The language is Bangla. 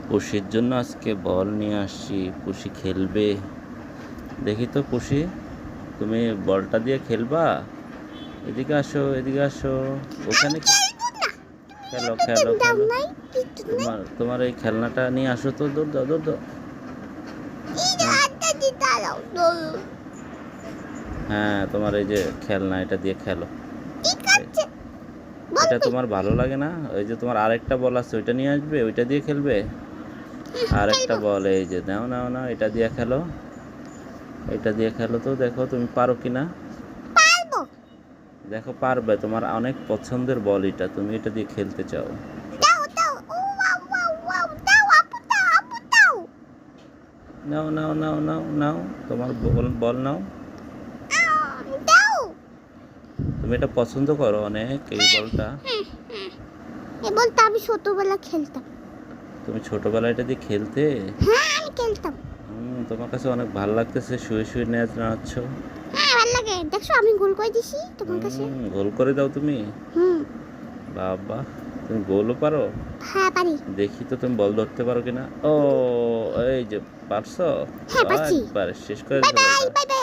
পুষির জন্য আজকে বল নিয়ে আসছি, পুষি খেলবে। দেখি তো পুষি, তুমি বলটা দিয়ে খেলবা? এদিকে আসো, এদিকে আসো। ওখানে খেলো খেলো খেলো। তোমার এই খেলনাটা নিয়ে আসো তো, দৌড় দাও দৌড় দাও। হ্যাঁ হ্যাঁ, তোমার এই যে খেলনা, এটা দিয়ে খেলো। এটা তোমার ভালো লাগে না? ওই যে তোমার আরেকটা বল আছে, ওইটা নিয়ে আসবে, ওইটা দিয়ে খেলবে। আরেকটা বল এই যে, নাও নাও নাও, এটা দিয়ে খেলো। এটা দিয়ে খেলো তো, দেখো তুমি পারো কিনা। দেখো পারবে, তোমার অনেক পছন্দের বল এটা, তুমি এটা দিয়ে খেলতে চাও। নাও নাও নাও নাও নাও, তোমার বল বল নাও। তুমি এটা পছন্দ করো অনেক, এই বলটা। এই বলটা আমি ছোটবেলা খেলতাম। তুমি ছোটবেলায় এটা দিয়ে খেলতে? হ্যাঁ, আমি খেলতাম। তোমার কাছে অনেক ভালো লাগতেছে, শুয়ে শুয়ে নাচছ। হ্যাঁ, ভালো লাগে। দেখছো আমি গোল করে দিছি তোমার কাছে। গোল করে দাও তুমি? হুম। বাবা, তুমি গোলও পারো? হ্যাঁ, পারি। দেখি তো তুমি বল ধরতে পারো কিনা। ও, এই যে পারছো। হ্যাঁ, পারছি। একবারে শেষ করে বাই দিলে বাই বলটা। Bye bye.